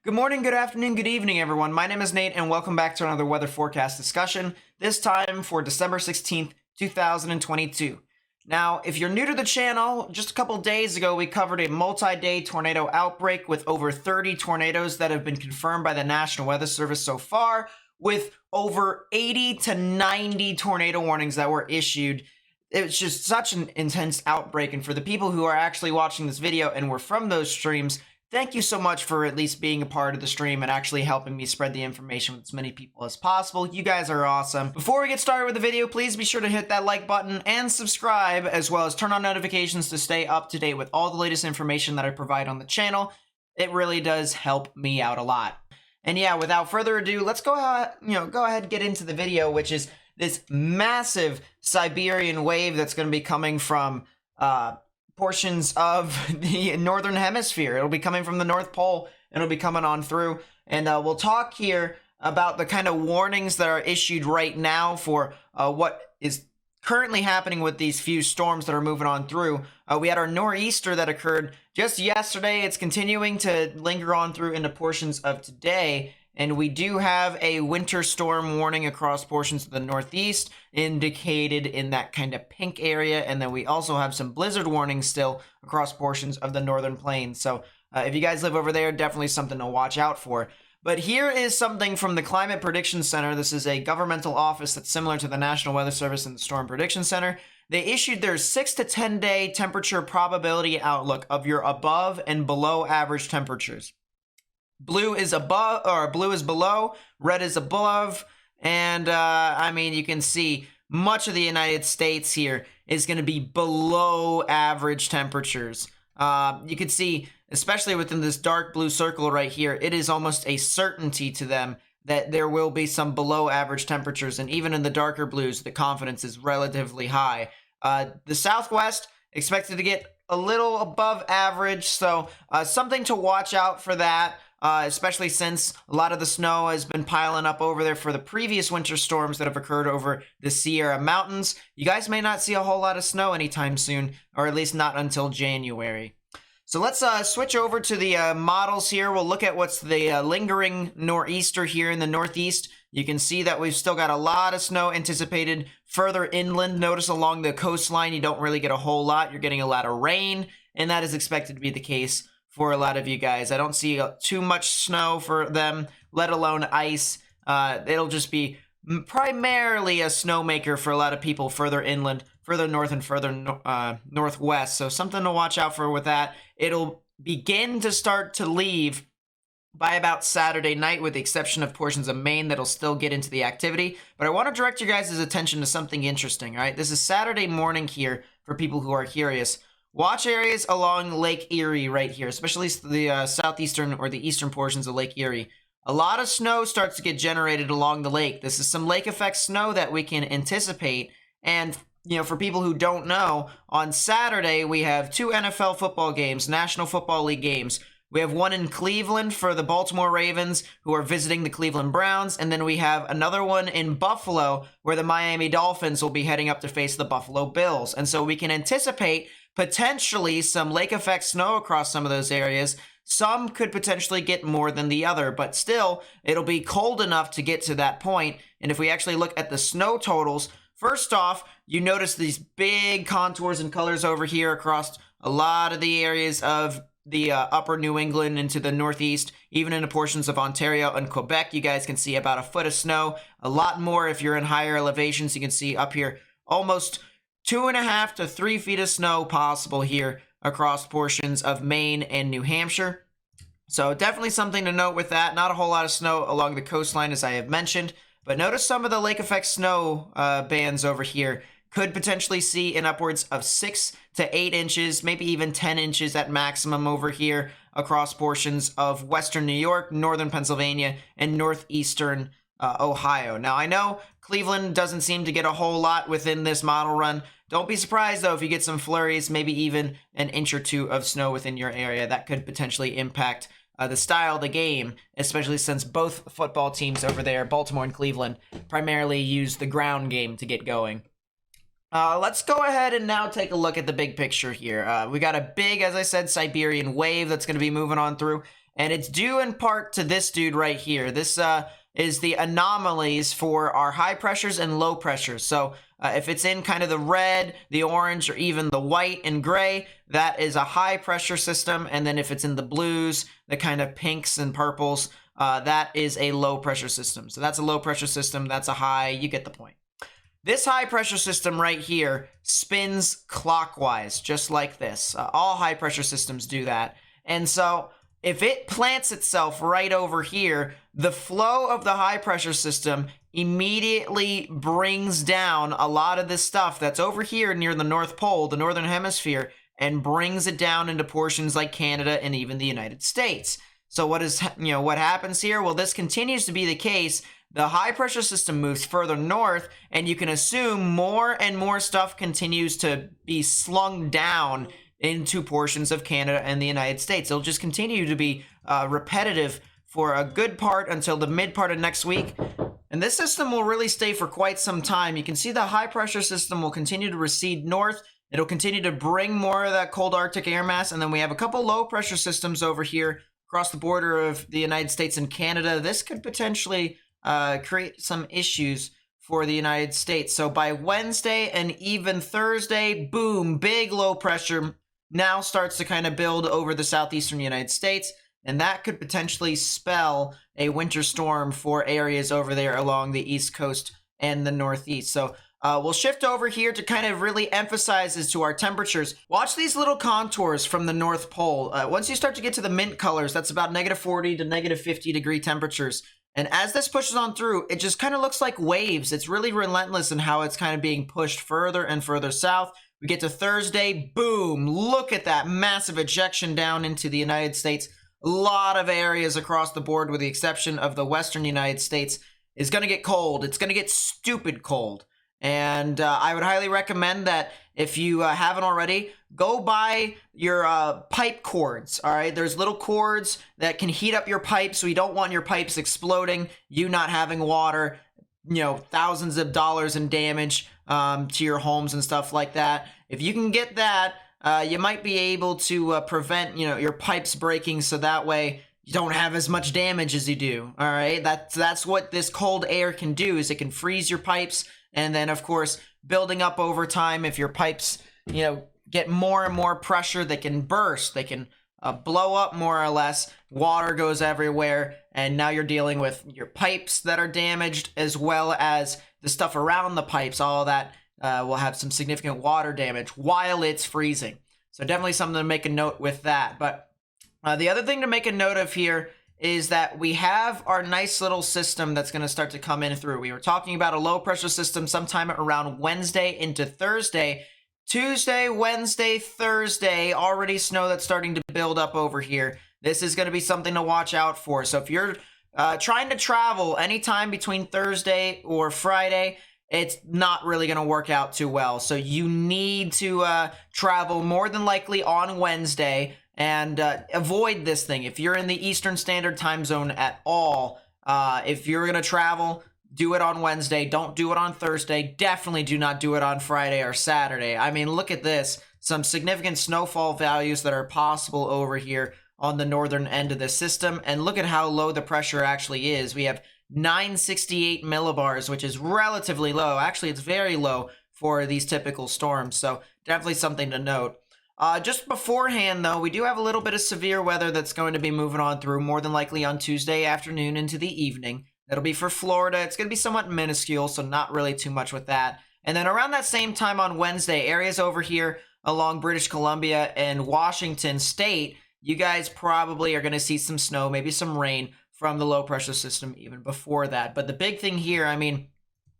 Good morning, good afternoon, good evening, everyone. My name is Nate, and welcome back to another weather forecast discussion, this time for December 16th, 2022. Now, if you're new to the channel, just a couple days ago, we covered a multi-day tornado outbreak with over 30 tornadoes that have been confirmed by the National Weather Service so far, with over 80 to 90 tornado warnings that were issued. It was just such an intense outbreak, and for the people who are actually watching this video and were from those streams, thank you so much for at least being a part of the stream and actually helping me spread the information with as many people as possible. You guys are awesome. Before we get started with the video, please be sure to hit that like button and subscribe, as well as turn on notifications to stay up to date with all the latest information that I provide on the channel. It really does help me out a lot. And yeah, without further ado, let's go ahead and get into the video, which is this massive Siberian wave that's going to be coming from portions of the northern hemisphere. It'll be coming from the North Pole, and it'll be coming on through. And we'll talk here about the kind of warnings that are issued right now for what is currently happening with these few storms that are moving on through. We had our nor'easter that occurred just yesterday. It's continuing to linger on through into portions of today. And we do have a winter storm warning across portions of the Northeast, indicated in that kind of pink area. And then we also have some blizzard warnings still across portions of the Northern Plains. So if you guys live over there, definitely something to watch out for. But here is something from the Climate Prediction Center. This is a governmental office that's similar to the National Weather Service and the Storm Prediction Center. They issued their 6 to 10 day temperature probability outlook of your above and below average temperatures. Blue is above, or blue is below, red is above, and I mean, you can see much of the United States here is going to be below average temperatures. You can see, especially within this dark blue circle right here, it is almost a certainty to them that there will be some below average temperatures, and even in the darker blues, the confidence is relatively high. The Southwest expected to get a little above average, so something to watch out for that. Especially since a lot of the snow has been piling up over there for the previous winter storms that have occurred over the Sierra Mountains. You guys may not see a whole lot of snow anytime soon, or at least not until January. So let's switch over to the models here. We'll look at what's the lingering nor'easter here in the Northeast. You can see that we've still got a lot of snow anticipated further inland. Notice along the coastline, you don't really get a whole lot. You're getting a lot of rain, and that is expected to be the case for a lot of you guys. I don't see too much snow for them, let alone ice. It'll just be primarily a snowmaker for a lot of people further inland, further north and further northwest. So something to watch out for with that. It'll begin to start to leave by about Saturday night, with the exception of portions of Maine that'll still get into the activity. But I want to direct your guys' attention to something interesting, all right? This is Saturday morning here for people who are curious. Watch areas along Lake Erie right here, especially the southeastern or the eastern portions of Lake Erie. A lot of snow starts to get generated along the lake. This is some lake effect snow that we can anticipate. And, you know, for people who don't know, on Saturday we have 2 NFL football games, National Football League games. We have one in Cleveland for the Baltimore Ravens, who are visiting the Cleveland Browns. And then we have another one in Buffalo, where the Miami Dolphins will be heading up to face the Buffalo Bills. And so we can anticipate potentially some lake effect snow across some of those areas. Some could potentially get more than the other, but still, it'll be cold enough to get to that point. And if we actually look at the snow totals, first off, you notice these big contours and colors over here across a lot of the areas of the upper New England into the Northeast, even into portions of Ontario and Quebec. You guys can see about a foot of snow. A lot more if you're in higher elevations. You can see up here almost 2.5 to 3 feet of snow possible here across portions of Maine and New Hampshire. So definitely something to note with that. Not a whole lot of snow along the coastline, as I have mentioned, but notice some of the lake effect snow bands over here. Could potentially see in upwards of 6 to 8 inches, maybe even 10 inches at maximum over here across portions of western New York, northern Pennsylvania, and northeastern Ohio. Now, I know Cleveland doesn't seem to get a whole lot within this model run. Don't be surprised, though, if you get some flurries, maybe even an inch or two of snow within your area. That could potentially impact the style of the game, especially since both football teams over there, Baltimore and Cleveland, primarily use the ground game to get going. Let's go ahead and now take a look at the big picture here. We got a big, as I said, Siberian wave that's going to be moving on through. And it's due in part to this dude right here. This is the anomalies for our high pressures and low pressures. So if it's in kind of the red, the orange, or even the white and gray, that is a high pressure system. And then if it's in the blues, the kind of pinks and purples, that is a low pressure system. So that's a low pressure system, that's a high, you get the point. This high pressure system right here spins clockwise, just like this. All high pressure systems do that. And so if it plants itself right over here, the flow of the high pressure system immediately brings down a lot of this stuff that's over here near the North Pole, the Northern Hemisphere, and brings it down into portions like Canada and even the United States. So what happens here? Well, this continues to be the case. The high pressure system moves further north, and you can assume more and more stuff continues to be slung down into portions of Canada and the United States. It'll just continue to be repetitive for a good part until the mid part of next week. And this system will really stay for quite some time. You can see the high pressure system will continue to recede north. It'll continue to bring more of that cold Arctic air mass. And then we have a couple low pressure systems over here across the border of the United States and Canada. This could potentially create some issues for the United States. So by Wednesday and even Thursday, boom, big low pressure now starts to kind of build over the southeastern United States. And that could potentially spell a winter storm for areas over there along the East Coast and the Northeast. So we'll shift over here to kind of really emphasize as to our temperatures. Watch these little contours from the North Pole. Once you start to get to the mint colors, that's about -40 to -50 degree temperatures. And as this pushes on through, it just kind of looks like waves. It's really relentless in how it's kind of being pushed further and further south. We get to Thursday, boom, look at that massive ejection down into the United States. A lot of areas across the board, with the exception of the western United States, is going to get cold. It's going to get stupid cold. And I would highly recommend that if you haven't already, go buy your pipe cords, all right? There's little cords that can heat up your pipes, so you don't want your pipes exploding, you not having water, thousands of dollars in damage to your homes and stuff like that. If you can get that, you might be able to prevent, your pipes breaking, so that way you don't have as much damage as you do, all right? That's what this cold air can do, is it can freeze your pipes. And then, of course, building up over time, if your pipes, get more and more pressure, they can burst. They can blow up more or less. Water goes everywhere. And now you're dealing with your pipes that are damaged, as well as the stuff around the pipes. All that will have some significant water damage while it's freezing. So definitely something to make a note with that. But the other thing to make a note of here is that we have our nice little system that's going to start to come in through. We were talking about a low pressure system sometime around Wednesday into Thursday. Tuesday, Wednesday, Thursday, already snow that's starting to build up over here. This is going to be something to watch out for. So if you're trying to travel anytime between Thursday or Friday, it's not really going to work out too well. So you need to travel more than likely on Wednesday. And avoid this thing. If you're in the Eastern Standard Time Zone at all, if you're going to travel, do it on Wednesday. Don't do it on Thursday. Definitely do not do it on Friday or Saturday. I mean, look at this. Some significant snowfall values that are possible over here on the northern end of the system. And look at how low the pressure actually is. We have 968 millibars, which is relatively low. Actually, it's very low for these typical storms. So definitely something to note. Just beforehand, though, we do have a little bit of severe weather that's going to be moving on through, more than likely on Tuesday afternoon into the evening. That'll be for Florida. It's going to be somewhat minuscule, so not really too much with that. And then around that same time on Wednesday, areas over here along British Columbia and Washington State, you guys probably are going to see some snow, maybe some rain from the low pressure system even before that. But the big thing here, I mean,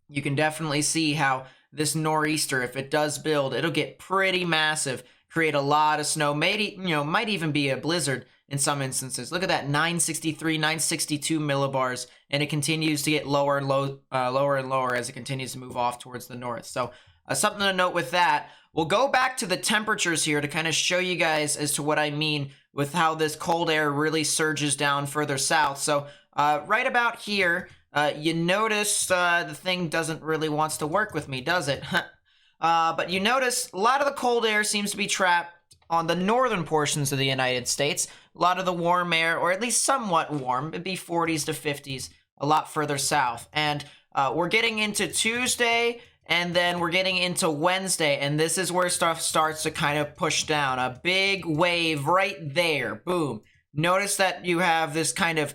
you can definitely see how this nor'easter, if it does build, it'll get pretty massive. Create a lot of snow, maybe, might even be a blizzard in some instances. Look at that, 963, 962 millibars, and it continues to get lower and lower as it continues to move off towards the north. So something to note with that. We'll go back to the temperatures here to kind of show you guys as to what I mean with how this cold air really surges down further south. So right about here, you notice the thing doesn't really wants to work with me, does it? But you notice a lot of the cold air seems to be trapped on the northern portions of the United States. A lot of the warm air, or at least somewhat warm, it'd be 40s to 50s a lot further south. And we're getting into Tuesday, and then we're getting into Wednesday, and this is where stuff starts to kind of push down. A big wave right there. Boom. Notice that you have this kind of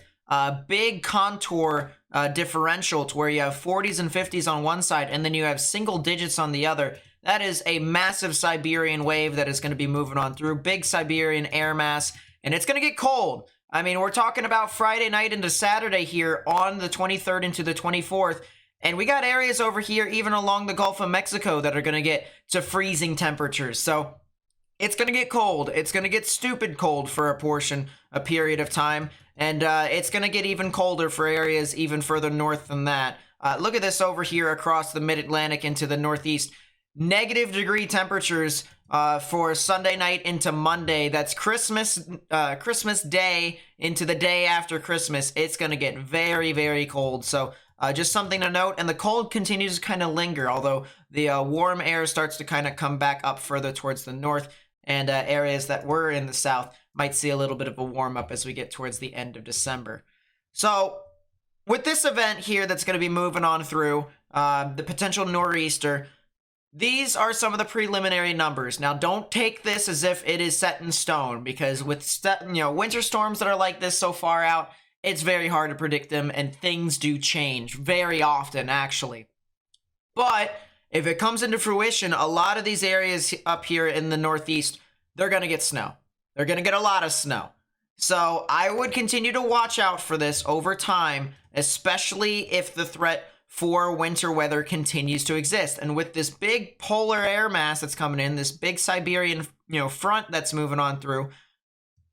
big contour differential to where you have 40s and 50s on one side, and then you have single digits on the other. That is a massive Siberian wave that is going to be moving on through. Big Siberian air mass, and it's going to get cold. I mean, we're talking about Friday night into Saturday here on the 23rd into the 24th. And we got areas over here, even along the Gulf of Mexico, that are going to get to freezing temperatures. So it's going to get cold. It's going to get stupid cold for a period of time. And it's going to get even colder for areas even further north than that. Look at this over here across the mid-Atlantic into the northeast. Negative degree temperatures for Sunday night into Monday. That's Christmas Day into the day after Christmas. It's going to get very, very cold. So just something to note. And the cold continues to kind of linger, although the warm air starts to kind of come back up further towards the north. And areas that were in the south might see a little bit of a warm up as we get towards the end of December. So with this event here that's going to be moving on through, the potential nor'easter, these are some of the preliminary numbers. Now, don't take this as if it is set in stone, because with winter storms that are like this so far out, it's very hard to predict them, and things do change very often, actually. But if it comes into fruition, a lot of these areas up here in the northeast, they're going to get snow. They're going to get a lot of snow. So I would continue to watch out for this over time, especially if the threat for winter weather continues to exist. And with this big polar air mass that's coming in, this big Siberian, front that's moving on through,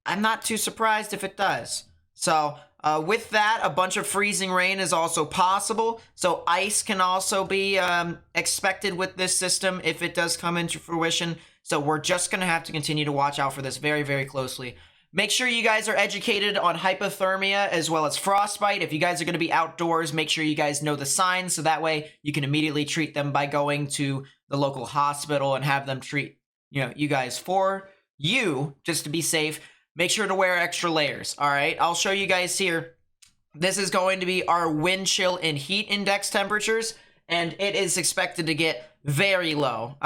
I'm not too surprised if it does. So with that, a bunch of freezing rain is also possible. So ice can also be expected with this system if it does come into fruition. So we're just going to have to continue to watch out for this very, very closely. Make sure you guys are educated on hypothermia as well as frostbite. If you guys are going to be outdoors, make sure you guys know the signs, so that way you can immediately treat them by going to the local hospital and have them treat you guys for you, just to be safe. Make sure to wear extra layers. All right, I'll show you guys here. This is going to be our wind chill and heat index temperatures, and it is expected to get very low.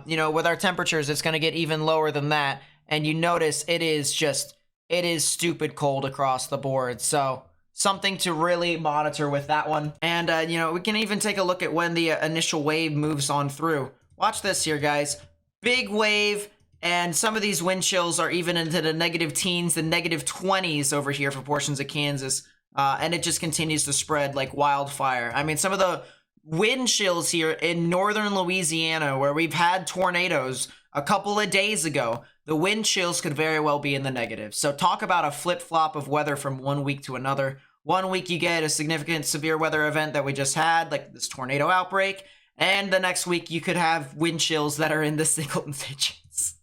With our temperatures, it's going to get even lower than that. And you notice it is stupid cold across the board. So something to really monitor with that one. And, we can even take a look at when the initial wave moves on through. Watch this here, guys. Big wave, and some of these wind chills are even into the negative teens, the negative 20s over here for portions of Kansas. And it just continues to spread like wildfire. I mean, some of the wind chills here in northern Louisiana, where we've had tornadoes a couple of days ago, the wind chills could very well be in the negative. So talk about a flip-flop of weather from one week to another. One week you get a significant severe weather event that we just had, like this tornado outbreak, and the next week you could have wind chills that are in the single digits.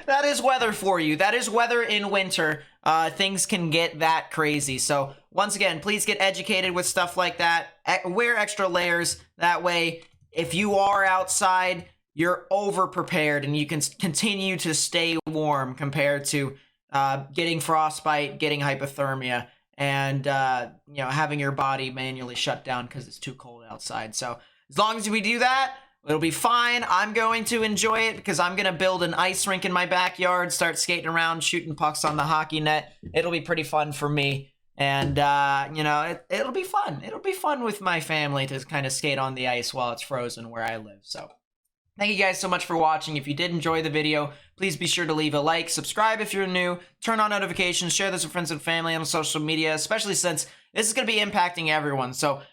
That is weather for you. That is weather in winter. Things can get that crazy. So once again, please get educated with stuff like that. Wear extra layers. That way, if you are outside, you're over prepared and you can continue to stay warm compared to getting frostbite, getting hypothermia, and having your body manually shut down because it's too cold outside. So as long as we do that, it'll be fine. I'm going to enjoy it because I'm going to build an ice rink in my backyard, start skating around, shooting pucks on the hockey net. It'll be pretty fun for me. And, it'll be fun. It'll be fun with my family to kind of skate on the ice while it's frozen where I live. So thank you guys so much for watching. If you did enjoy the video, please be sure to leave a like, subscribe if you're new, turn on notifications, share this with friends and family on social media, especially since this is going to be impacting everyone. So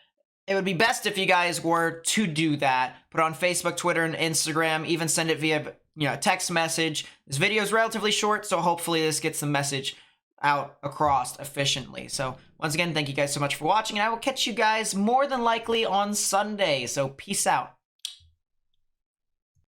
it would be best if you guys were to do that. Put it on Facebook, Twitter, and Instagram. Even send it via text message. This video is relatively short, so hopefully this gets the message out across efficiently. So once again, thank you guys so much for watching, and I will catch you guys more than likely on Sunday. So peace out.